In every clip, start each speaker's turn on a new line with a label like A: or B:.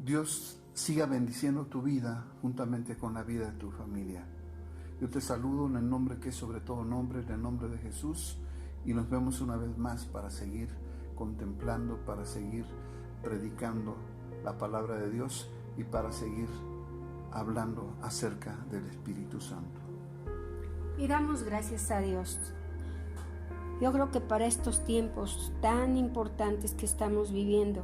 A: Dios siga bendiciendo tu vida juntamente con la vida de tu familia. Yo te saludo en el nombre que es sobre todo nombre, en el nombre de Jesús, y nos vemos una vez más para seguir contemplando, para seguir predicando la palabra de Dios y para seguir hablando acerca del Espíritu Santo.
B: Y damos gracias a Dios. Yo creo que para estos tiempos tan importantes que estamos viviendo,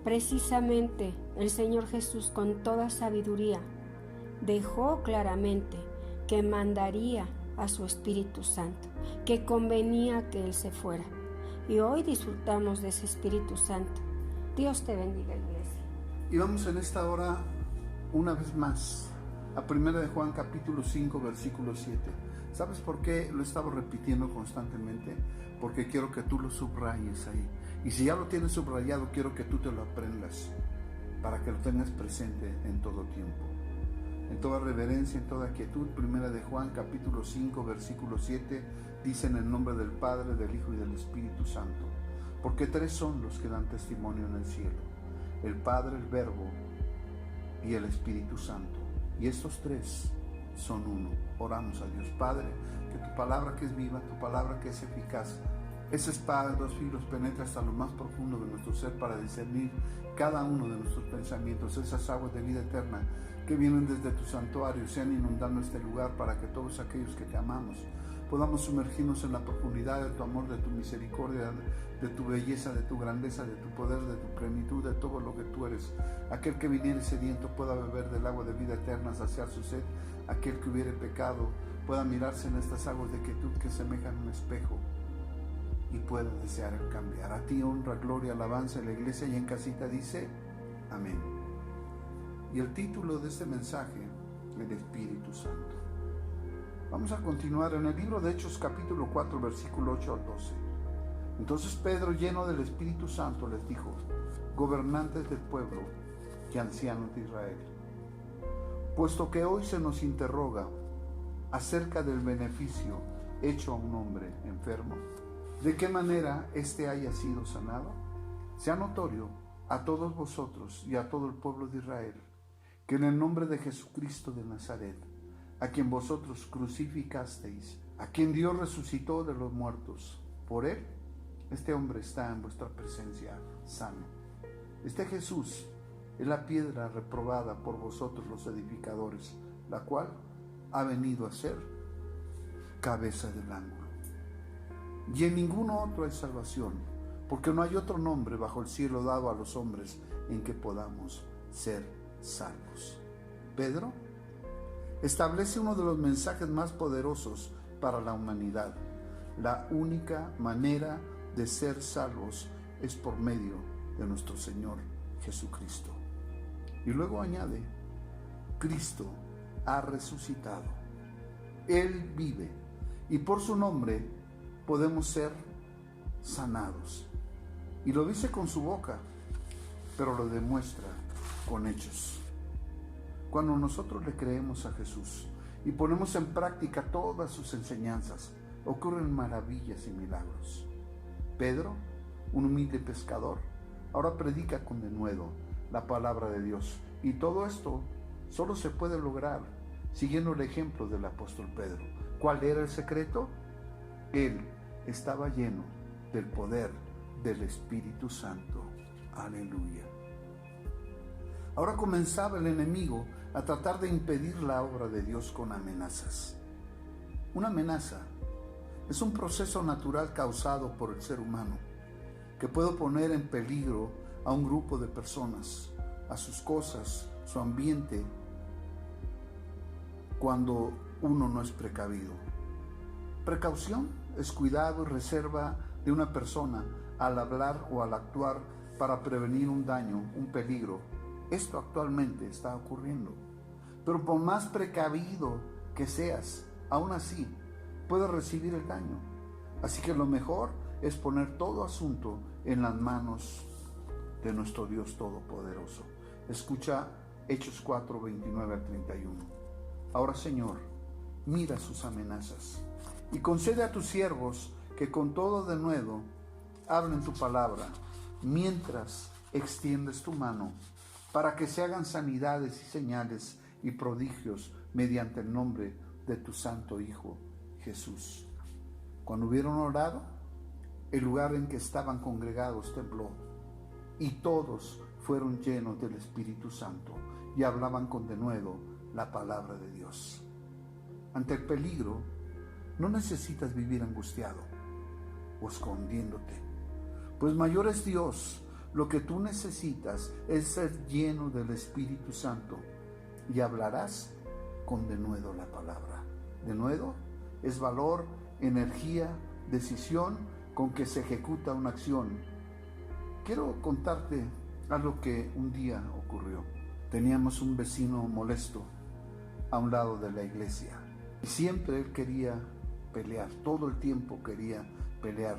B: precisamente el Señor Jesús con toda sabiduría dejó claramente que mandaría a su Espíritu Santo, que convenía que Él se fuera. Y hoy disfrutamos de ese Espíritu Santo. Dios te bendiga, iglesia.
A: Y vamos en esta hora una vez más a 1 de Juan capítulo 5 versículo 7. ¿Sabes por qué lo he estado repitiendo constantemente? Porque quiero que tú lo subrayes ahí. Y si ya lo tienes subrayado, quiero que tú te lo aprendas para que lo tengas presente en todo tiempo. En toda reverencia, en toda quietud. 1 de Juan capítulo 5 versículo 7 dice: en el nombre del Padre, del Hijo y del Espíritu Santo. Porque tres son los que dan testimonio en el cielo: el Padre, el Verbo y el Espíritu Santo. Y estos tres son uno. Oramos a Dios. Padre, que tu palabra que es viva, tu palabra que es eficaz, esa espada de dos filos penetra hasta lo más profundo de nuestro ser para discernir cada uno de nuestros pensamientos. Esas aguas de vida eterna que vienen desde tu santuario sean inundando este lugar para que todos aquellos que te amamos podamos sumergirnos en la profundidad de tu amor, de tu misericordia, de tu belleza, de tu grandeza, de tu poder, de tu plenitud, de todo lo que tú eres. Aquel que viniere sediento pueda beber del agua de vida eterna, saciar su sed. Aquel que hubiere pecado pueda mirarse en estas aguas de quietud que semejan un espejo y pueda desear el cambiar. A ti honra, gloria, alabanza en la iglesia y en casita dice amén. Y el título de este mensaje, el Espíritu Santo. Vamos a continuar en el libro de Hechos capítulo 4 versículo 8 al 12. Entonces Pedro, lleno del Espíritu Santo, les dijo: gobernantes del pueblo y ancianos de Israel, puesto que hoy se nos interroga acerca del beneficio hecho a un hombre enfermo, de qué manera éste haya sido sanado, sea notorio a todos vosotros y a todo el pueblo de Israel que en el nombre de Jesucristo de Nazaret, a quien vosotros crucificasteis, a quien Dios resucitó de los muertos, por él, este hombre está en vuestra presencia sano. Este Jesús es la piedra reprobada por vosotros los edificadores, la cual ha venido a ser cabeza del ángulo. Y en ninguno otro hay salvación, porque no hay otro nombre bajo el cielo dado a los hombres en que podamos ser salvos. Pedro establece uno de los mensajes más poderosos para la humanidad. La única manera de ser salvos es por medio de nuestro Señor Jesucristo. Y luego añade: Cristo ha resucitado, Él vive, y por su nombre podemos ser sanados. Y lo dice con su boca, pero lo demuestra con hechos. Cuando nosotros le creemos a Jesús y ponemos en práctica todas sus enseñanzas, ocurren maravillas y milagros. Pedro, un humilde pescador, ahora predica con denuedo la palabra de Dios. Y todo esto solo se puede lograr siguiendo el ejemplo del apóstol Pedro. ¿Cuál era el secreto? Él estaba lleno del poder del Espíritu Santo. Aleluya. Ahora comenzaba el enemigo a tratar de impedir la obra de Dios con amenazas. Una amenaza es un proceso natural causado por el ser humano que puede poner en peligro a un grupo de personas, a sus cosas, su ambiente, cuando uno no es precavido. Precaución es cuidado y reserva de una persona al hablar o al actuar para prevenir un daño, un peligro. Esto actualmente está ocurriendo. Pero por más precavido que seas, aún así puedes recibir el daño. Así que lo mejor es poner todo asunto en las manos de nuestro Dios Todopoderoso. Escucha Hechos 4, 29 al 31. Ahora, Señor, mira sus amenazas y concede a tus siervos que con todo denuedo hablen tu palabra, mientras extiendes tu mano para que se hagan sanidades y señales y prodigios mediante el nombre de tu santo Hijo Jesús. Cuando hubieron orado, el lugar en que estaban congregados tembló, y todos fueron llenos del Espíritu Santo y hablaban con denuedo la palabra de Dios. Ante el peligro, no necesitas vivir angustiado o escondiéndote, pues mayor es Dios. Lo que tú necesitas es ser lleno del Espíritu Santo y hablarás con denuedo la palabra. Denuedo es valor, energía, decisión con que se ejecuta una acción. Quiero contarte algo que un día ocurrió. Teníamos un vecino molesto a un lado de la iglesia y siempre él quería pelear, todo el tiempo quería pelear.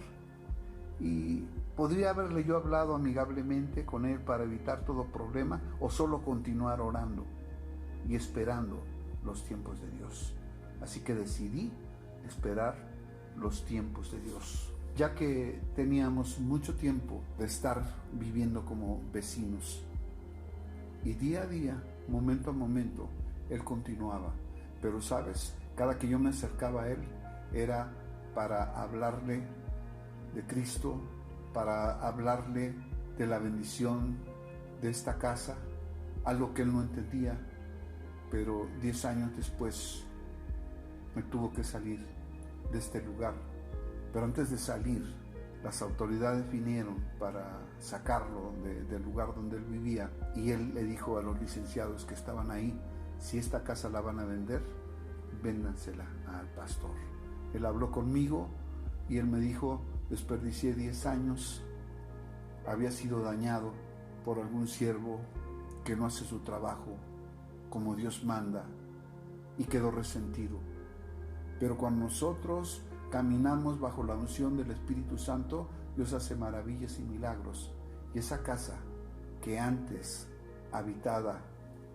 A: Y podría haberle yo hablado amigablemente con él para evitar todo problema o solo continuar orando y esperando los tiempos de Dios. Así que decidí esperar los tiempos de Dios, ya que teníamos mucho tiempo de estar viviendo como vecinos. Y día a día, momento a momento, él continuaba. Pero sabes, cada que yo me acercaba a él era para hablarle de Cristo, para hablarle de la bendición de esta casa, algo que él no entendía, pero 10 años después me tuvo que salir de este lugar. Pero antes de salir, las autoridades vinieron para sacarlo del lugar donde él vivía, y él le dijo a los licenciados que estaban ahí: si esta casa la van a vender, véndansela al pastor. Él habló conmigo y él me dijo: desperdicié 10 años, había sido dañado por algún siervo que no hace su trabajo como Dios manda, y quedó resentido. Pero cuando nosotros caminamos bajo la unción del Espíritu Santo, Dios hace maravillas y milagros. Y esa casa que antes habitada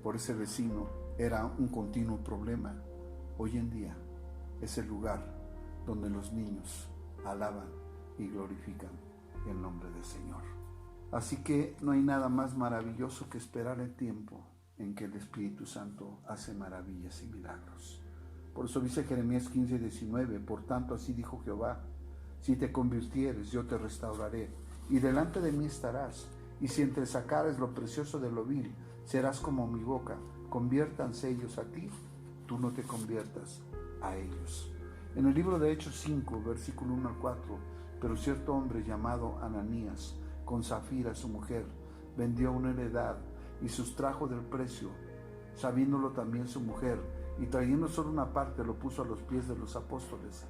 A: por ese vecino era un continuo problema, hoy en día es el lugar donde los niños alaban y glorifican el nombre del Señor. Así que no hay nada más maravilloso que esperar el tiempo en que el Espíritu Santo hace maravillas y milagros. Por eso dice Jeremías 15:19: por tanto así dijo Jehová, si te convirtieres, yo te restauraré, y delante de mí estarás, y si entresacares lo precioso de lo vil, serás como mi boca. Conviértanse ellos a ti, tú no te conviertas a ellos. En el libro de Hechos 5, versículo 1 al 4, pero cierto hombre llamado Ananías, con Zafira su mujer, vendió una heredad y sustrajo del precio, sabiéndolo también su mujer, y trayendo solo una parte lo puso a los pies de los apóstoles.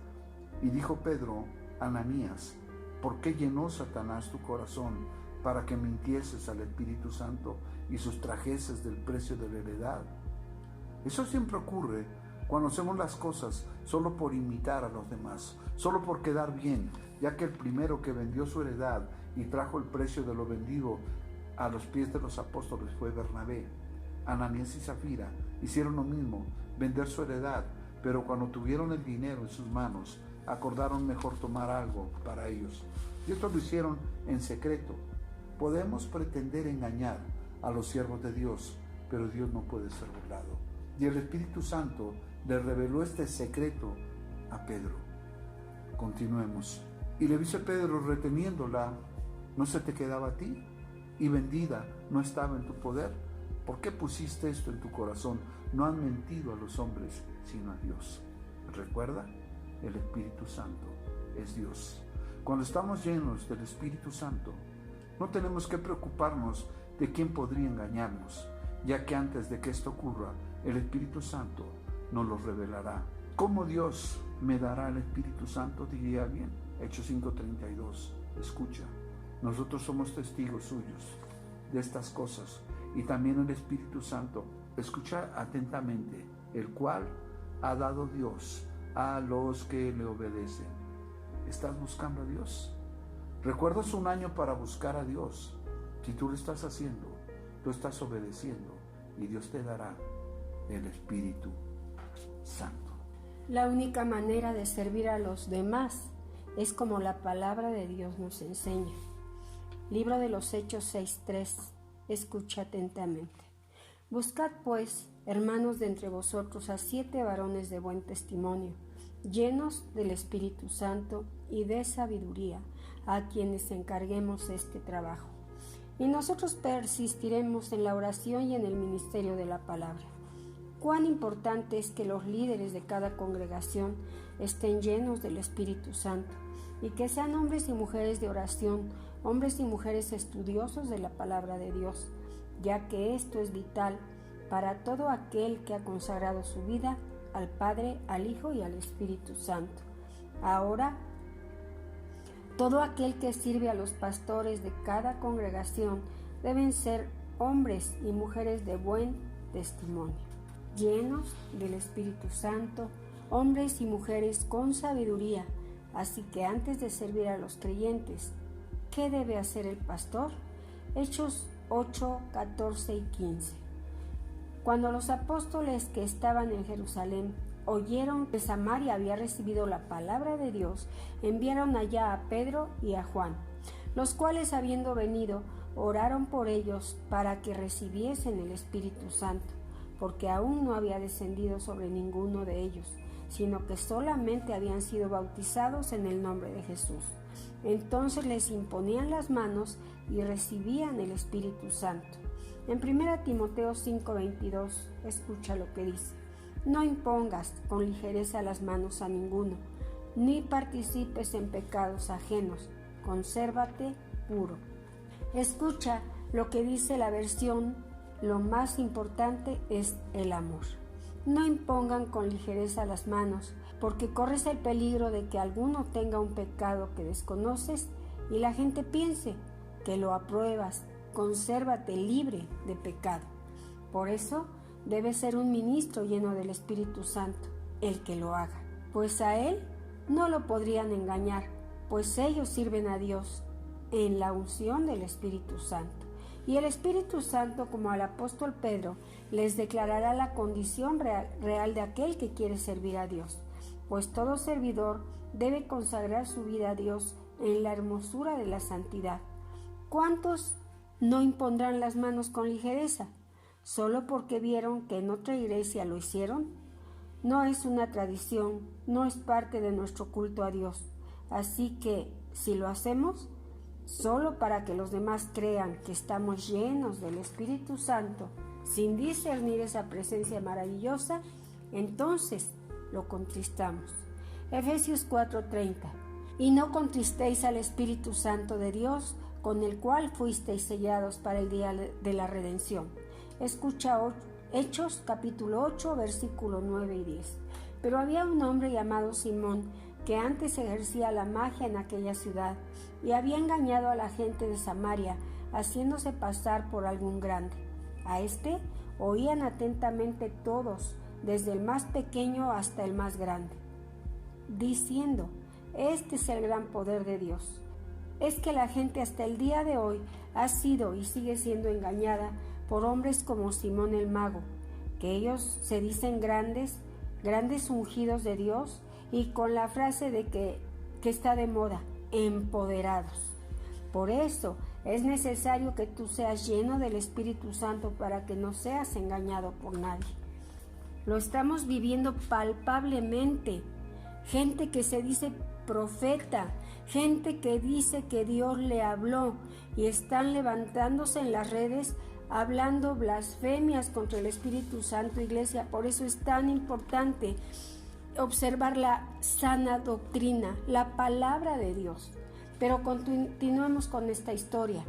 A: Y dijo Pedro: Ananías, ¿por qué llenó Satanás tu corazón para que mintieses al Espíritu Santo y sustrajeses del precio de la heredad? Eso siempre ocurre cuando hacemos las cosas solo por imitar a los demás, solo por quedar bien, ya que el primero que vendió su heredad y trajo el precio de lo vendido a los pies de los apóstoles fue Bernabé. Ananías y Zafira hicieron lo mismo, vender su heredad, pero cuando tuvieron el dinero en sus manos, acordaron mejor tomar algo para ellos. Y esto lo hicieron en secreto. Podemos pretender engañar a los siervos de Dios, pero Dios no puede ser burlado. Y el Espíritu Santo le reveló este secreto a Pedro. Continuemos. Y le dice Pedro, reteniéndola: ¿no se te quedaba a ti? Y vendida, ¿no estaba en tu poder? ¿Por qué pusiste esto en tu corazón? No han mentido a los hombres, sino a Dios. Recuerda, el Espíritu Santo es Dios. Cuando estamos llenos del Espíritu Santo, no tenemos que preocuparnos de quién podría engañarnos, ya que antes de que esto ocurra, el Espíritu Santo nos lo revelará. ¿Cómo Dios me dará el Espíritu Santo?, diría alguien. Hechos 5:32. Escucha, nosotros somos testigos suyos de estas cosas, y también el Espíritu Santo, escucha atentamente, el cual ha dado Dios a los que le obedecen. ¿Estás buscando a Dios? ¿Recuerdas un año para buscar a Dios? Si tú lo estás haciendo, tú estás obedeciendo, y Dios te dará el Espíritu Santo.
B: La única manera de servir a los demás es como la palabra de Dios nos enseña. Libro de los Hechos 6:3. escucha atentamente. Buscad pues, hermanos, de entre vosotros a 7 varones de buen testimonio, llenos del Espíritu Santo y de sabiduría, a quienes encarguemos este trabajo. Y nosotros persistiremos en la oración y en el ministerio de la palabra. Cuán importante es que los líderes de cada congregación estén llenos del Espíritu Santo y que sean hombres y mujeres de oración, hombres y mujeres estudiosos de la palabra de Dios, ya que esto es vital para todo aquel que ha consagrado su vida al Padre, al Hijo y al Espíritu Santo. Ahora, todo aquel que sirve a los pastores de cada congregación deben ser hombres y mujeres de buen testimonio, llenos del Espíritu Santo, hombres y mujeres con sabiduría. Así que antes de servir a los creyentes, ¿qué debe hacer el pastor? Hechos 8, 14 y 15. Cuando los apóstoles que estaban en Jerusalén oyeron que Samaria había recibido la palabra de Dios, enviaron allá a Pedro y a Juan, los cuales, habiendo venido, oraron por ellos para que recibiesen el Espíritu Santo, porque aún no había descendido sobre ninguno de ellos, sino que solamente habían sido bautizados en el nombre de Jesús. Entonces les imponían las manos y recibían el Espíritu Santo. En 1 Timoteo 5:22, escucha lo que dice: no impongas con ligereza las manos a ninguno, ni participes en pecados ajenos, consérvate puro. Escucha lo que dice la versión: lo más importante es el amor. No impongan con ligereza las manos, porque corres el peligro de que alguno tenga un pecado que desconoces y la gente piense que lo apruebas. Consérvate libre de pecado. Por eso debe ser un ministro lleno del Espíritu Santo el que lo haga, pues a él no lo podrían engañar, pues ellos sirven a Dios en la unción del Espíritu Santo. Y el Espíritu Santo, como al apóstol Pedro, les declarará la condición real de aquel que quiere servir a Dios, pues todo servidor debe consagrar su vida a Dios en la hermosura de la santidad. ¿Cuántos no impondrán las manos con ligereza, solo porque vieron que en otra iglesia lo hicieron? No es una tradición, no es parte de nuestro culto a Dios. Así que, si lo hacemos, solo para que los demás crean que estamos llenos del Espíritu Santo, sin discernir esa presencia maravillosa, entonces lo contristamos. Efesios 4:30. Y no contristéis al Espíritu Santo de Dios, con el cual fuisteis sellados para el día de la redención. Escucha Hechos capítulo 8, versículo 9 y 10. Pero había un hombre llamado Simón, que antes ejercía la magia en aquella ciudad, y había engañado a la gente de Samaria, haciéndose pasar por algún grande. A este oían atentamente todos, desde el más pequeño hasta el más grande, diciendo: este es el gran poder de Dios. Es que la gente hasta el día de hoy ha sido y sigue siendo engañada por hombres como Simón el Mago, que ellos se dicen grandes ungidos de Dios, y con la frase de que está de moda, empoderados. Por eso es necesario que tú seas lleno del Espíritu Santo para que no seas engañado por nadie. Lo estamos viviendo palpablemente. Gente que se dice profeta, gente que dice que Dios le habló y están levantándose en las redes hablando blasfemias contra el Espíritu Santo, iglesia. Por eso es tan importante observar la sana doctrina, la palabra de Dios. Pero continuemos con esta historia.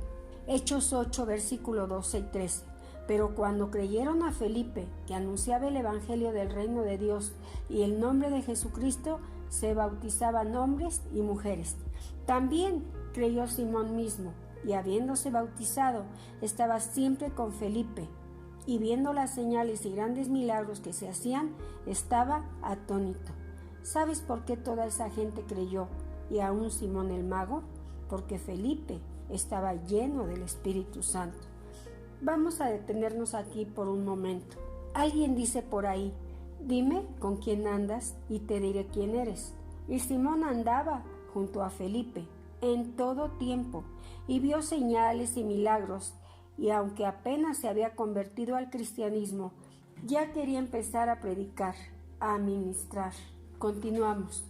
B: Hechos 8, versículo 12 y 13. Pero cuando creyeron a Felipe, que anunciaba el evangelio del reino de Dios y el nombre de Jesucristo, se bautizaban hombres y mujeres. También creyó Simón mismo, y habiéndose bautizado, estaba siempre con Felipe, y viendo las señales y grandes milagros que se hacían, estaba atónito. ¿Sabes por qué toda esa gente creyó, y aún Simón el Mago? Porque Felipe estaba lleno del Espíritu Santo. Vamos a detenernos aquí por un momento. Alguien dice por ahí: dime con quién andas y te diré quién eres. Y Simón andaba junto a Felipe en todo tiempo y vio señales y milagros y aunque apenas se había convertido al cristianismo, ya quería empezar a predicar, a ministrar. Continuamos.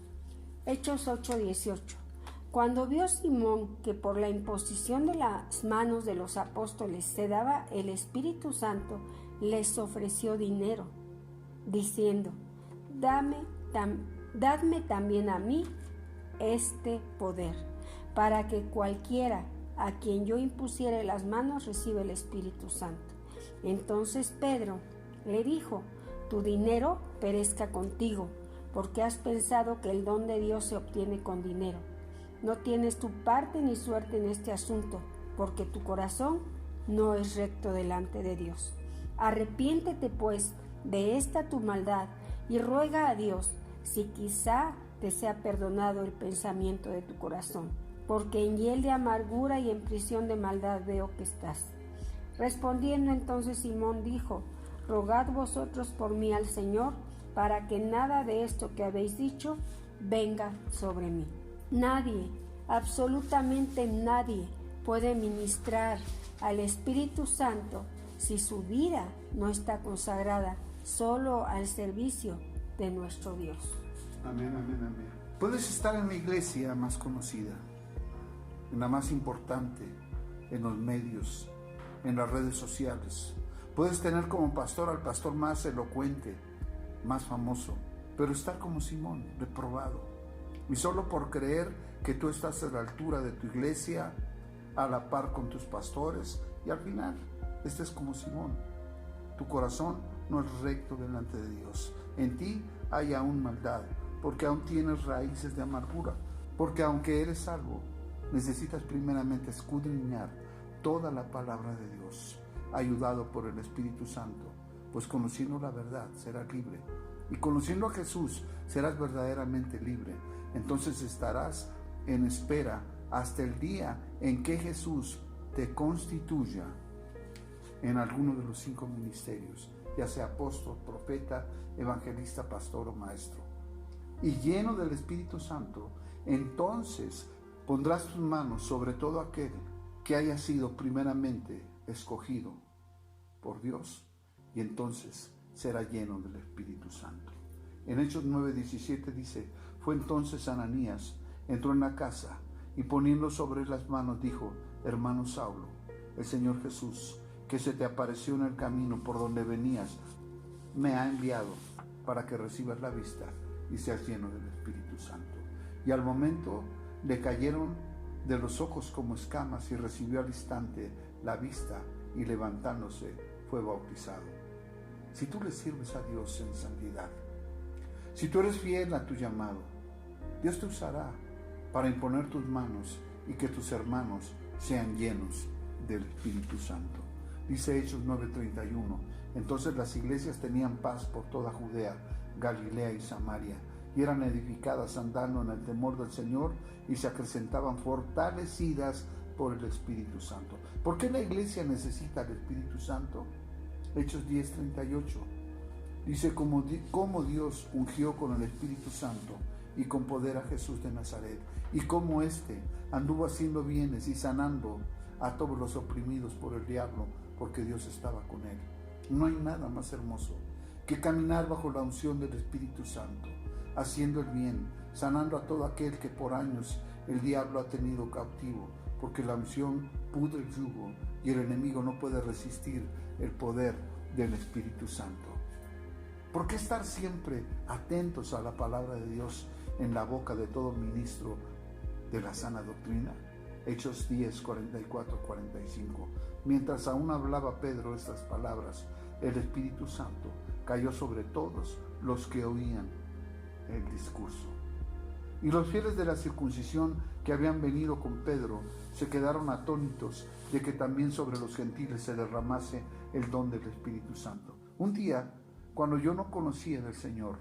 B: Hechos 8:18. Cuando vio Simón que por la imposición de las manos de los apóstoles se daba el Espíritu Santo, les ofreció dinero, diciendo: Dadme también a mí este poder, para que cualquiera a quien yo impusiere las manos reciba el Espíritu Santo. Entonces Pedro le dijo: Tu dinero perezca contigo, porque has pensado que el don de Dios se obtiene con dinero. No tienes tu parte ni suerte en este asunto, porque tu corazón no es recto delante de Dios. Arrepiéntete, pues, de esta tu maldad y ruega a Dios si quizá te sea perdonado el pensamiento de tu corazón, porque en hiel de amargura y en prisión de maldad veo que estás. Respondiendo entonces Simón dijo: Rogad vosotros por mí al Señor, para que nada de esto que habéis dicho venga sobre mí. Nadie, absolutamente nadie, puede ministrar al Espíritu Santo si su vida no está consagrada solo al servicio de nuestro Dios.
A: Amén, amén, amén. Puedes estar en la iglesia más conocida, en la más importante, en los medios, en las redes sociales. Puedes tener como pastor al pastor más elocuente, más famoso, pero estar como Simón, reprobado. Y solo por creer que tú estás a la altura de tu iglesia, a la par con tus pastores, y al final estés como Simón. Tu corazón no es recto delante de Dios. En ti hay aún maldad, porque aún tienes raíces de amargura. Porque aunque eres salvo, necesitas primeramente escudriñar toda la palabra de Dios, ayudado por el Espíritu Santo, pues conociendo la verdad serás libre. Y conociendo a Jesús serás verdaderamente libre. Entonces estarás en espera hasta el día en que Jesús te constituya en alguno de los 5 ministerios, ya sea apóstol, profeta, evangelista, pastor o maestro. Y lleno del Espíritu Santo, entonces pondrás tus manos sobre todo aquel que haya sido primeramente escogido por Dios, y entonces será lleno del Espíritu Santo. En Hechos 9:17 dice: Fue entonces Ananías, entró en la casa y poniendo sobre las manos dijo: Hermano Saulo, el Señor Jesús, que se te apareció en el camino por donde venías, me ha enviado para que recibas la vista y seas lleno del Espíritu Santo. Y al momento le cayeron de los ojos como escamas y recibió al instante la vista y levantándose fue bautizado. Si tú le sirves a Dios en santidad, si tú eres fiel a tu llamado, Dios te usará para imponer tus manos y que tus hermanos sean llenos del Espíritu Santo. Dice Hechos 9:31, entonces las iglesias tenían paz por toda Judea, Galilea y Samaria, y eran edificadas andando en el temor del Señor y se acrecentaban fortalecidas por el Espíritu Santo. ¿Por qué la iglesia necesita el Espíritu Santo? Hechos 10:38 dice cómo Dios ungió con el Espíritu Santo y con poder a Jesús de Nazaret, y cómo éste anduvo haciendo bienes y sanando a todos los oprimidos por el diablo, porque Dios estaba con él. No hay nada más hermoso que caminar bajo la unción del Espíritu Santo, haciendo el bien, sanando a todo aquel que por años el diablo ha tenido cautivo, porque la unción pudre el yugo y el enemigo no puede resistir el poder del Espíritu Santo. ¿Por qué estar siempre atentos a la palabra de Dios en la boca de todo ministro de la sana doctrina? Hechos 10, 44, 45. Mientras aún hablaba Pedro estas palabras, el Espíritu Santo cayó sobre todos los que oían el discurso. Y los fieles de la circuncisión que habían venido con Pedro se quedaron atónitos de que también sobre los gentiles se derramase el don del Espíritu Santo. Un día, cuando yo no conocía del Señor,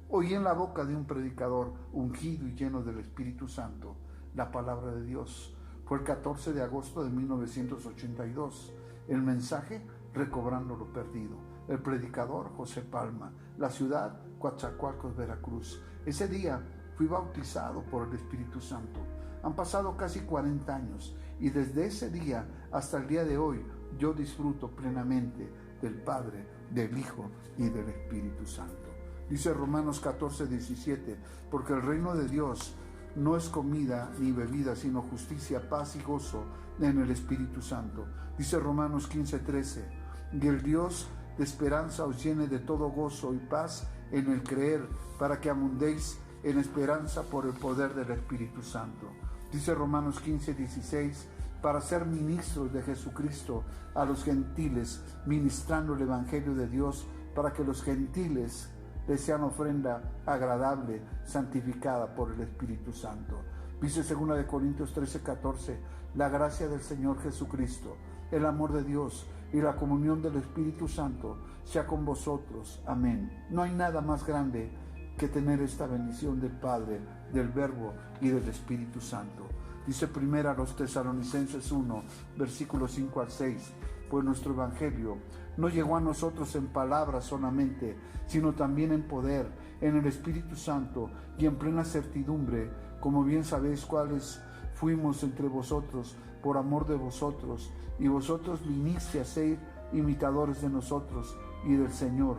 A: oí en la boca de un predicador ungido y lleno del Espíritu Santo la palabra de Dios. Fue el 14 de agosto de 1982. El mensaje: recobrando lo perdido. El predicador: José Palma. La ciudad: Coatzacoalcos, Veracruz. Ese día fui bautizado por el Espíritu Santo. Han pasado casi 40 años Y desde ese día hasta el día de hoy, yo disfruto plenamente del Padre, del Hijo y del Espíritu Santo. Dice Romanos 14:17, porque el reino de Dios no es comida ni bebida, sino justicia, paz y gozo en el Espíritu Santo. Dice Romanos 15:13, y el Dios de esperanza os llene de todo gozo y paz en el creer, para que abundéis en esperanza por el poder del Espíritu Santo. Dice Romanos 15:16, para ser ministros de Jesucristo a los gentiles, ministrando el Evangelio de Dios, para que los gentiles les sean ofrenda agradable, santificada por el Espíritu Santo. Dice 2 Corintios 13:14, la gracia del Señor Jesucristo, el amor de Dios y la comunión del Espíritu Santo sea con vosotros. Amén. No hay nada más grande que tener esta bendición del Padre, del Verbo y del Espíritu Santo. Dice 1 Tesalonicenses 1, versículos 5 al 6, pues nuestro Evangelio no llegó a nosotros en palabras solamente, sino también en poder, en el Espíritu Santo y en plena certidumbre, como bien sabéis cuáles fuimos entre vosotros por amor de vosotros, y vosotros vinisteis a ser imitadores de nosotros y del Señor,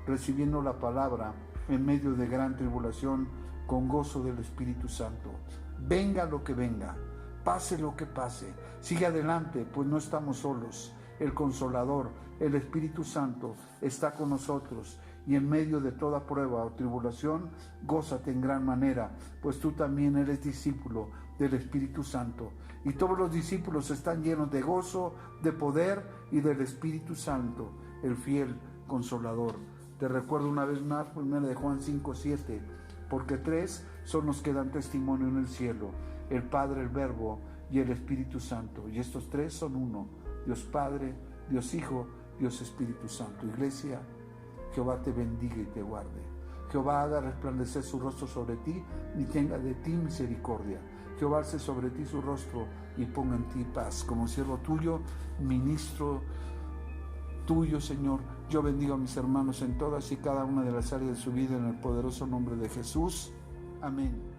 A: recibiendo la palabra en medio de gran tribulación con gozo del Espíritu Santo. Venga lo que venga, pase lo que pase, sigue adelante, pues no estamos solos. El Consolador, el Espíritu Santo, está con nosotros, y en medio de toda prueba o tribulación, gózate en gran manera, pues tú también eres discípulo del Espíritu Santo. Y todos los discípulos están llenos de gozo, de poder y del Espíritu Santo, el fiel Consolador. Te recuerdo una vez más, 1 Juan 5:7, porque 3 son los que dan testimonio en el cielo, el Padre, el Verbo y el Espíritu Santo. Y estos 3 son uno, Dios Padre, Dios Hijo, Dios Espíritu Santo. Iglesia, Jehová te bendiga y te guarde. Jehová haga resplandecer su rostro sobre ti y tenga de ti misericordia. Jehová alce sobre ti su rostro y ponga en ti paz. Como siervo tuyo, ministro tuyo, Señor, yo bendigo a mis hermanos en todas y cada una de las áreas de su vida en el poderoso nombre de Jesús. Amén.